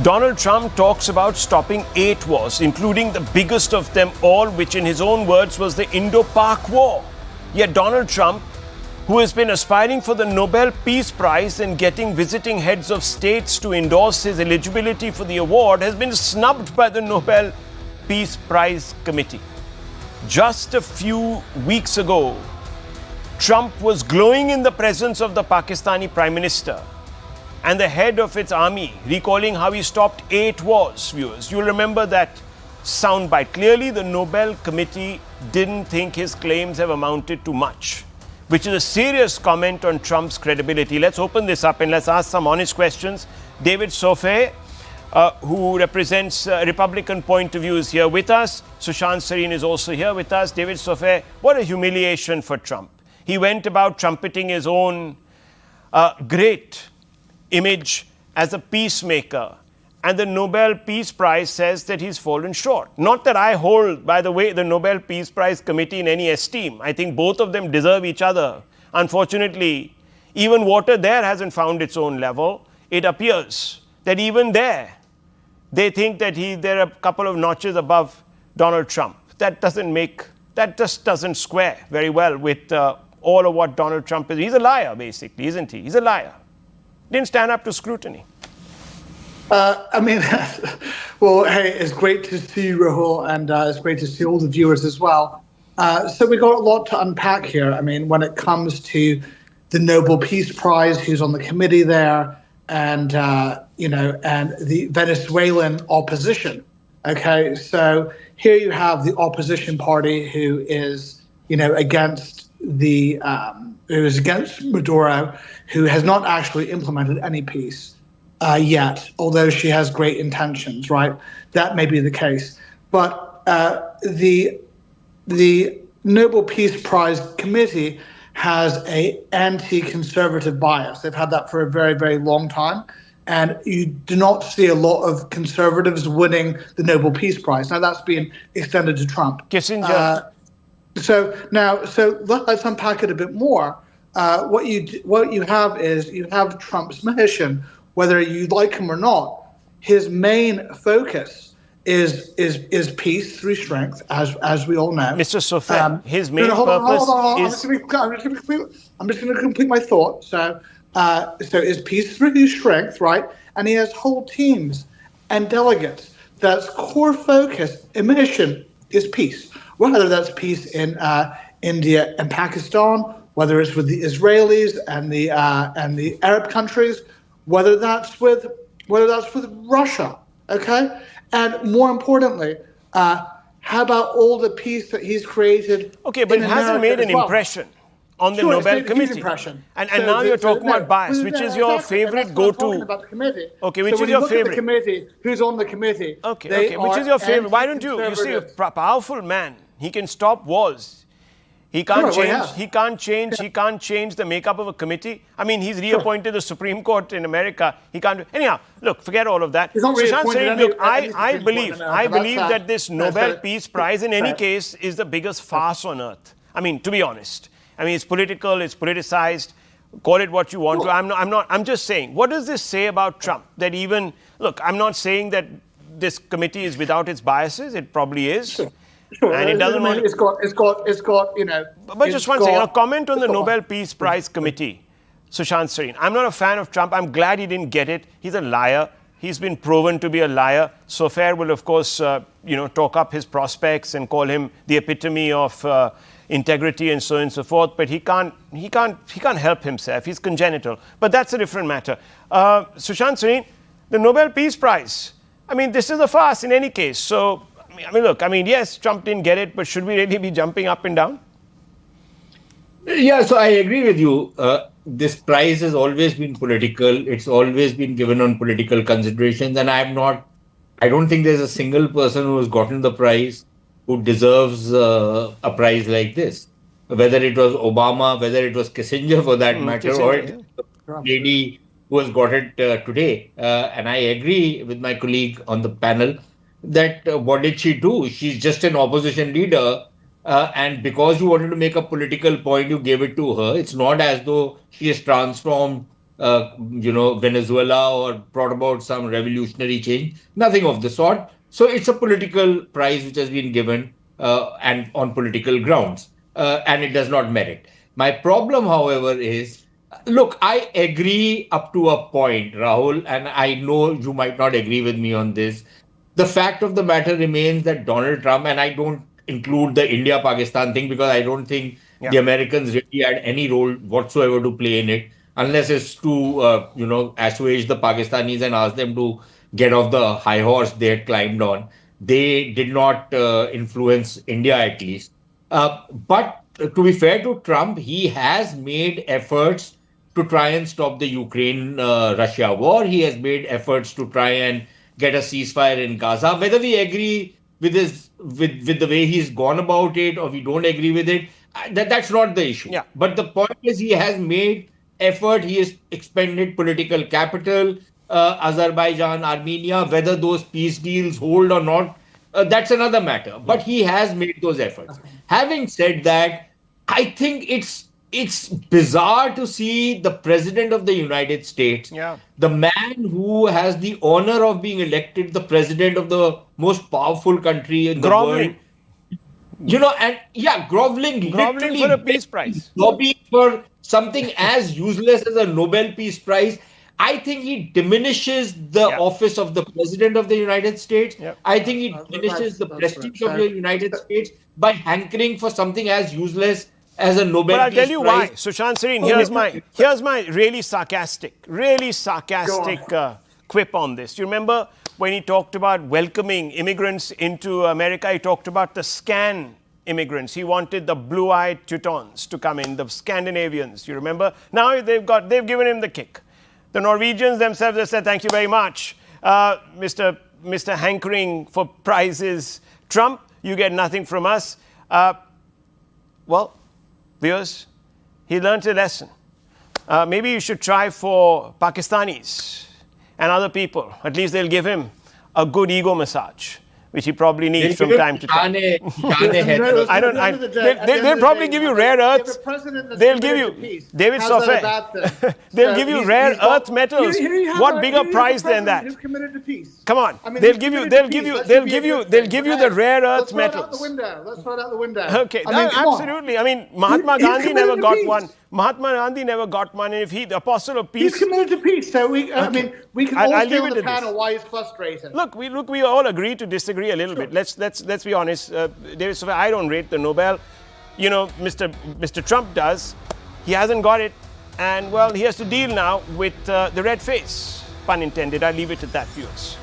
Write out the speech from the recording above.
Donald Trump talks about stopping 8 wars, including the biggest of them all, which in his own words was the Indo-Pak War. Yet Donald Trump, who has been aspiring for the Nobel Peace Prize and getting visiting heads of states to endorse his eligibility for the award, has been snubbed by the Nobel Peace Prize Committee. Just a few weeks ago, Trump was glowing in the presence of the Pakistani Prime Minister and the head of its army, recalling how he stopped 8 wars, viewers. You'll remember that soundbite. Clearly, the Nobel Committee didn't think his claims have amounted to much, which is a serious comment on Trump's credibility. Let's open this up and let's ask some honest questions. David Sofe, who represents a Republican point of view, is here with us. Sushant Sareen is also here with us. David Sofe, what a humiliation for Trump. He went about trumpeting his own great image as a peacemaker, and the Nobel Peace Prize says that he's fallen short. Not that I hold, by the way, the Nobel Peace Prize Committee in any esteem. I think both of them deserve each other. Unfortunately, even water there hasn't found its own level. It appears that even there, they think that they're a couple of notches above Donald Trump. That just doesn't square very well with all of what Donald Trump is. He's a liar, basically, isn't he? He's a liar. Didn't stand up to scrutiny. Well, hey, it's great to see you, Rahul, and it's great to see all the viewers as well. So we got a lot to unpack here. I mean, when it comes to the Nobel Peace Prize, who's on the committee there, and and the Venezuelan opposition. Okay, so here you have the opposition party who is, against Maduro, who has not actually implemented any peace yet, although she has great intentions, right? That may be the case. But the Nobel Peace Prize Committee has an anti-conservative bias. They've had that for a very, very long time. And you do not see a lot of conservatives winning the Nobel Peace Prize. Now, that's been extended to Trump. Kissinger. So let's unpack it a bit more. What you have is you have Trump's mission, whether you like him or not. His main focus is peace through strength, as we all know. Mr. Sofe, his main purpose is. I'm just going to complete my thought. So is peace through strength, right? And he has whole teams and delegates that's core focus and mission is peace. Whether that's peace in India and Pakistan, whether it's with the Israelis and the Arab countries, whether that's with Russia, okay? And more importantly, how about all the peace that he's created? Okay, but it hasn't made an impression on the Nobel Committee. And now you're talking about bias, which is your favorite go-to. About the committee. Okay, which is your favorite? The committee, who's on the committee? Okay, which is your favorite? Why don't you see a powerful man? He can stop wars. He can't change the makeup of a committee. I mean, he's reappointed the Supreme Court in America. He can't. Anyhow, look, forget all of that. Sushant Sareen, look, I believe that this Nobel Peace Prize, in any case, is the biggest farce on earth. I mean, to be honest. I mean, it's political, it's politicized. Call it what you want to. I'm just saying, what does this say about Trump? That even, look, I'm not saying that this committee is without its biases. It probably is. Sure. And it doesn't It's got, But just one second, a comment on the Nobel Peace Prize Committee, Sushant Sareen. I'm not a fan of Trump. I'm glad he didn't get it. He's a liar. He's been proven to be a liar. Sofair will, of course, talk up his prospects and call him the epitome of integrity and so on and so forth. But he can't help himself. He's congenital. But that's a different matter. Sushant Sareen, the Nobel Peace Prize. I mean, this is a farce in any case. So, yes, Trump didn't get it, but should we really be jumping up and down? Yeah, so I agree with you. This prize has always been political. It's always been given on political considerations. And I don't think there's a single person who has gotten the prize who deserves a prize like this. Whether it was Obama, whether it was Kissinger for that matter, or the lady who has got it today. And I agree with my colleague on the panel that what did she do? She's just an opposition leader. And because you wanted to make a political point, you gave it to her. It's not as though she has transformed Venezuela or brought about some revolutionary change. Nothing of the sort. So it's a political prize which has been given and on political grounds, and it does not merit. My problem, however, is look, I agree up to a point, Rahul, and I know you might not agree with me on this. The fact of the matter remains that Donald Trump, and I don't include the India Pakistan thing because I don't think the Americans really had any role whatsoever to play in it, unless it's to, assuage the Pakistanis and ask them to get off the high horse they had climbed on. They did not influence India, at least. But to be fair to Trump, he has made efforts to try and stop the Ukraine Russia war. He has made efforts to try and get a ceasefire in Gaza. Whether we agree with with the way he's gone about it or we don't agree with it, that's not the issue. Yeah. But the point is, he has made effort. He has expended political capital. Azerbaijan, Armenia, whether those peace deals hold or not, that's another matter. But he has made those efforts. Having said that, I think it's bizarre to see the president of the United States, the man who has the honor of being elected the president of the most powerful country in the world, groveling literally for a peace prize, lobbying for something as useless as a Nobel Peace Prize. I think he diminishes the office of the president of the United States. I think he diminishes the prestige of the United States by hankering for something as useless as a Nobel Peace Prize. But I'll tell you why. Sushant Sareen, here's my really sarcastic quip on this. You remember when he talked about welcoming immigrants into America, he talked about the Scan immigrants. He wanted the blue-eyed Teutons to come in, the Scandinavians. You remember? Now they've given him the kick. The Norwegians themselves have said, thank you very much, Mr. Hankering for prizes. Trump, you get nothing from us. Well, viewers, he learned a lesson. Maybe you should try for Pakistanis and other people. At least they'll give him a good ego massage, which he probably needs from time to time. They'll probably give you rare earths. They'll give you, David Sofer, they'll give you rare earth metals. What bigger prize than that? Come on, they'll give you the rare earth metals. Let's throw it out the window. Okay, absolutely. I mean, Mahatma Gandhi never got one. Mahatma Gandhi never got one, and if the apostle of peace, he's committed to peace. So we can all stay on the panel why he's frustrated. Look, we all agree to disagree a little bit. Let's be honest. David Sofer, I don't rate the Nobel. Mr. Trump does. He hasn't got it, and well, he has to deal now with the red face. Pun intended. I leave it at that, viewers.